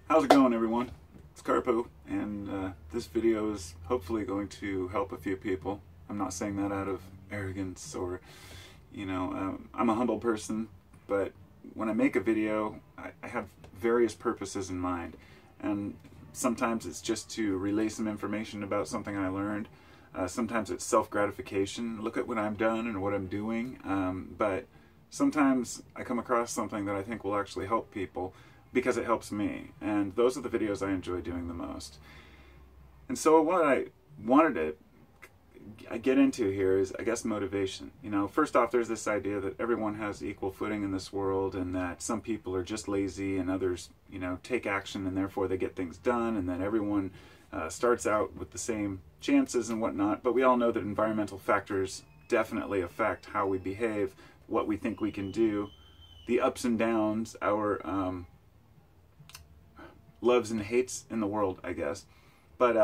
How's it going, everyone? It's Carpo, and this video is hopefully going to help a few people. I'm not saying that out of arrogance or, I'm a humble person, but when I make a video, I have various purposes in mind. And sometimes it's just to relay some information about something I learned. Sometimes it's self-gratification. Look at what I've done and what I'm doing. But sometimes I come across something that I think will actually help people because it helps me. And those are the videos I enjoy doing the most. And so what I wanted to get into here is, I guess, motivation. First off, there's this idea that everyone has equal footing in this world, and that some people are just lazy and others, take action and therefore they get things done, and that everyone starts out with the same chances and whatnot. But we all know that environmental factors definitely affect how we behave, what we think we can do, the ups and downs, our loves and hates in the world, I guess. But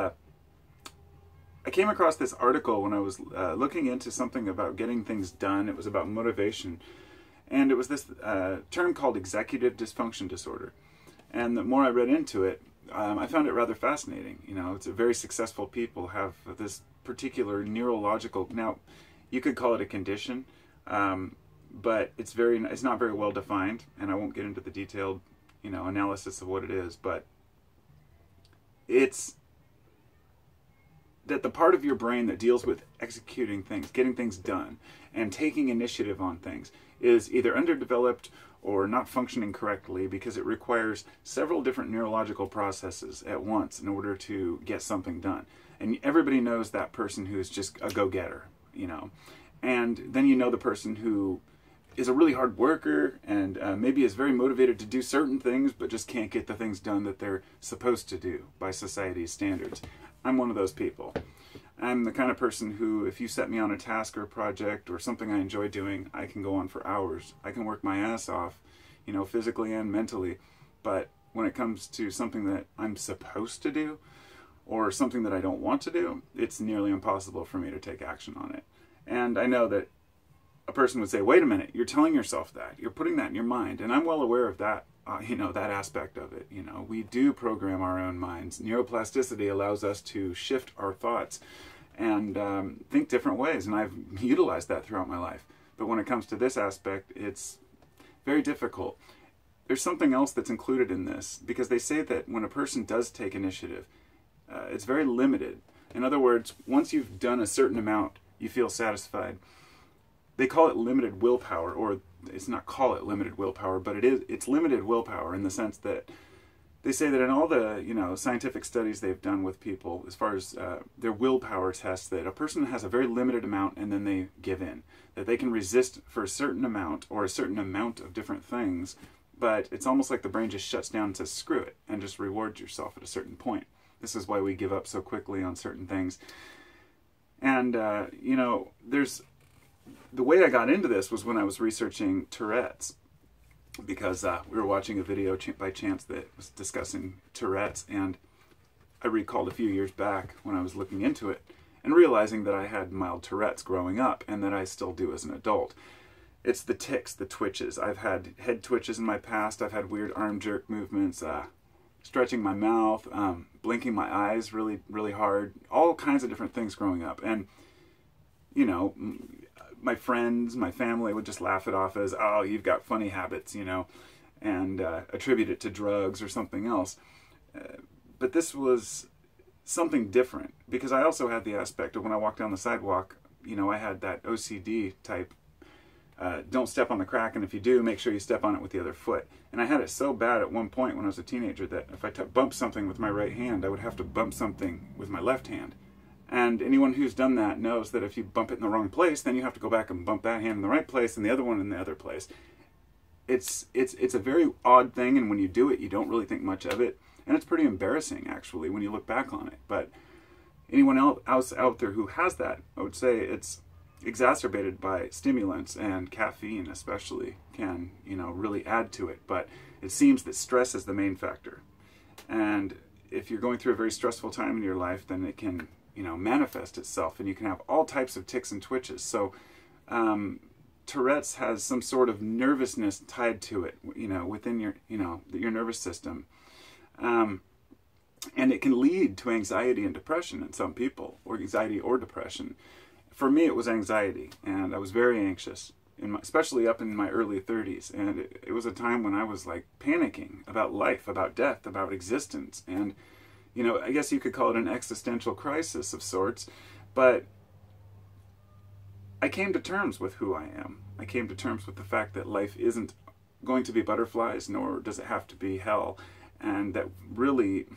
I came across this article when I was looking into something about getting things done. It was about motivation, and it was this term called executive dysfunction disorder. And the more I read into it, I found it rather fascinating. It's a very successful people have this particular neurological, now you could call it a condition, but it's not very well defined, and I won't get into the detailed analysis of what it is, but it's that the part of your brain that deals with executing things, getting things done, and taking initiative on things is either underdeveloped or not functioning correctly, because it requires several different neurological processes at once in order to get something done. And everybody knows that person who is just a go-getter, And then the person who is a really hard worker and maybe is very motivated to do certain things, but just can't get the things done that they're supposed to do by society's standards. I'm one of those people. I'm the kind of person who, if you set me on a task or a project or something I enjoy doing, I can go on for hours. I can work my ass off, physically and mentally. But when it comes to something that I'm supposed to do or something that I don't want to do, it's nearly impossible for me to take action on it. And I know that a person would say, wait a minute, you're telling yourself that. You're putting that in your mind. And I'm well aware of that, that aspect of it. We do program our own minds. Neuroplasticity allows us to shift our thoughts and think different ways. And I've utilized that throughout my life. But when it comes to this aspect, it's very difficult. There's something else that's included in this, because they say that when a person does take initiative, it's very limited. In other words, once you've done a certain amount, you feel satisfied. They call it limited willpower, or it's not call it limited willpower, but it's limited willpower in the sense that they say that in all the scientific studies they've done with people, as far as their willpower tests, that a person has a very limited amount and then they give in. That they can resist for a certain amount or a certain amount of different things, but it's almost like the brain just shuts down and says screw it and just rewards yourself at a certain point. This is why we give up so quickly on certain things. And the way I got into this was when I was researching Tourette's, because we were watching a video by chance that was discussing Tourette's, and I recalled a few years back when I was looking into it and realizing that I had mild Tourette's growing up, and that I still do as an adult. It's the tics, the twitches. I've had head twitches in my past. I've had weird arm jerk movements, stretching my mouth, blinking my eyes really, really hard, all kinds of different things growing up. And, my friends, my family would just laugh it off as, oh, you've got funny habits, and attribute it to drugs or something else. But this was something different, because I also had the aspect of when I walked down the sidewalk, I had that OCD type, don't step on the crack, and if you do, make sure you step on it with the other foot. And I had it so bad at one point when I was a teenager that if I bumped something with my right hand, I would have to bump something with my left hand. And anyone who's done that knows that if you bump it in the wrong place, then you have to go back and bump that hand in the right place and the other one in the other place. It's a very odd thing, and when you do it, you don't really think much of it. And it's pretty embarrassing, actually, when you look back on it. But anyone else out there who has that, I would say it's exacerbated by stimulants, and caffeine especially can, really add to it. But it seems that stress is the main factor. And if you're going through a very stressful time in your life, then it can manifest itself, and you can have all types of tics and twitches. So Tourette's has some sort of nervousness tied to it, within your nervous system. And it can lead to anxiety and depression in some people, or anxiety or depression. For me, it was anxiety, and I was very anxious, especially up in my early 30s. And it was a time when I was like panicking about life, about death, about existence. And, you know, I guess you could call it an existential crisis of sorts. But I came to terms with who I am. I came to terms with the fact that life isn't going to be butterflies, nor does it have to be hell. And that really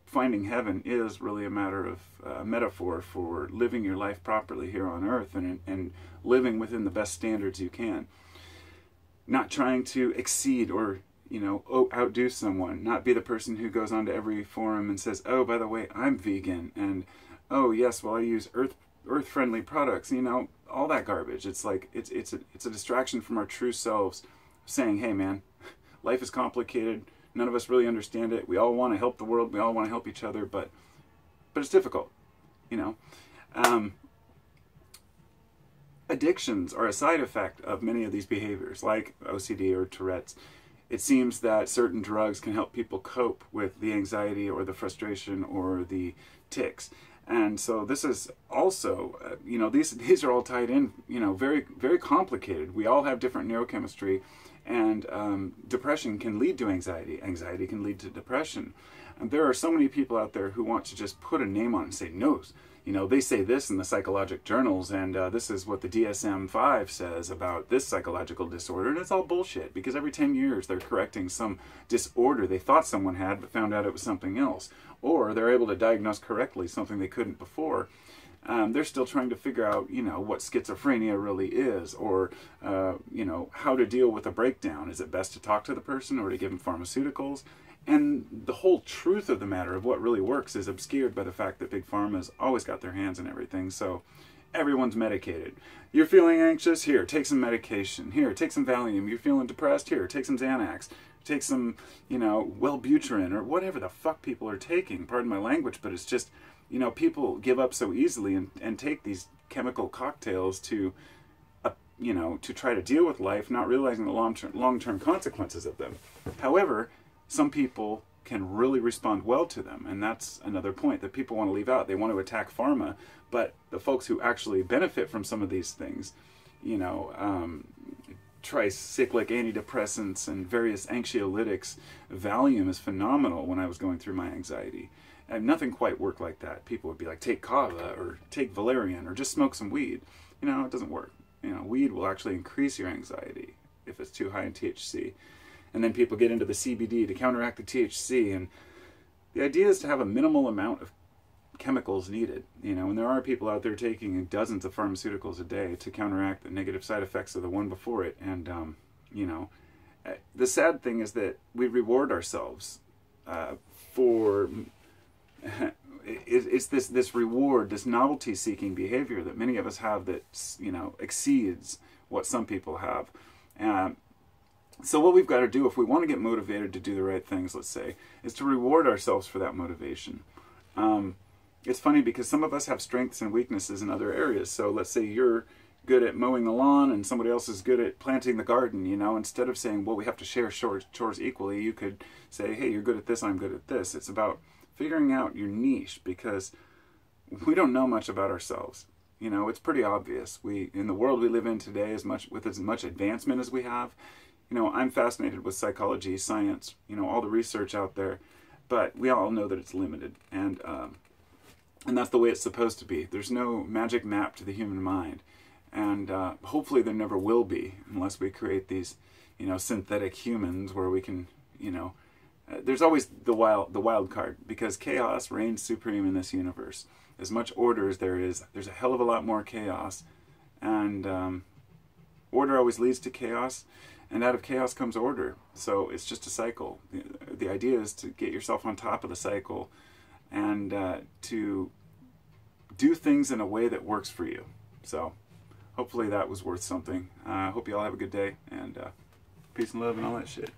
finding heaven is really a matter of metaphor for living your life properly here on earth, and living within the best standards you can. Not trying to exceed or, you know, outdo someone. Not be the person who goes onto every forum and says, oh, by the way, I'm vegan. And, oh, yes, well, I use earth-friendly products. You know, all that garbage. It's like, it's a distraction from our true selves, saying, hey, man, life is complicated. None of us really understand it. We all want to help the world. We all want to help each other, but it's difficult, you know. Addictions are a side effect of many of these behaviors, like OCD or Tourette's. It seems that certain drugs can help people cope with the anxiety or the frustration or the tics. And so this is also, you know, these are all tied in, you know, very, very complicated. We all have different neurochemistry. And depression can lead to anxiety. Anxiety can lead to depression. And there are so many people out there who want to just put a name on it and say, no, you know, they say this in the psychologic journals, and this is what the DSM-5 says about this psychological disorder. And it's all bullshit, because every 10 years they're correcting some disorder they thought someone had but found out it was something else. Or they're able to diagnose correctly something they couldn't before. They're still trying to figure out, you know, what schizophrenia really is, or, you know, how to deal with a breakdown. Is it best to talk to the person or to give them pharmaceuticals? And the whole truth of the matter of what really works is obscured by the fact that Big Pharma's always got their hands in everything, so everyone's medicated. You're feeling anxious? Here, take some medication. Here, take some Valium. You're feeling depressed? Here, take some Xanax. Take some, you know, Wellbutrin, or whatever the fuck people are taking. Pardon my language, but it's just, you know, people give up so easily and take these chemical cocktails to, you know, to try to deal with life, not realizing the long-term consequences of them. However, some people can really respond well to them, and that's another point that people want to leave out. They want to attack pharma, but the folks who actually benefit from some of these things, you know, tricyclic antidepressants and various anxiolytics. Valium is phenomenal when I was going through my anxiety. And nothing quite worked like that. People would be like, take kava, or take valerian, or just smoke some weed. You know, it doesn't work. You know, weed will actually increase your anxiety if it's too high in THC. And then people get into the CBD to counteract the THC. And the idea is to have a minimal amount of chemicals needed. You know, and there are people out there taking dozens of pharmaceuticals a day to counteract the negative side effects of the one before it. And, you know, the sad thing is that we reward ourselves for... It's this reward, this novelty-seeking behavior that many of us have that, you know, exceeds what some people have. So what we've got to do if we want to get motivated to do the right things, let's say, is to reward ourselves for that motivation. It's funny because some of us have strengths and weaknesses in other areas. So let's say you're good at mowing the lawn and somebody else is good at planting the garden, you know. Instead of saying, well, we have to share chores equally, you could say, hey, you're good at this, I'm good at this. It's about figuring out your niche, because we don't know much about ourselves. You know, it's pretty obvious. In the world we live in today, with as much advancement as we have, you know, I'm fascinated with psychology, science, you know, all the research out there, but we all know that it's limited, and that's the way it's supposed to be. There's no magic map to the human mind, and hopefully there never will be, unless we create these, you know, synthetic humans where we can, you know, there's always the wild card, because chaos reigns supreme in this universe. As much order as there is, there's a hell of a lot more chaos, and order always leads to chaos, and out of chaos comes order. So it's just a cycle. The idea is to get yourself on top of the cycle, and to do things in a way that works for you. So hopefully that was worth something. I hope you all have a good day, and peace and love and all that shit.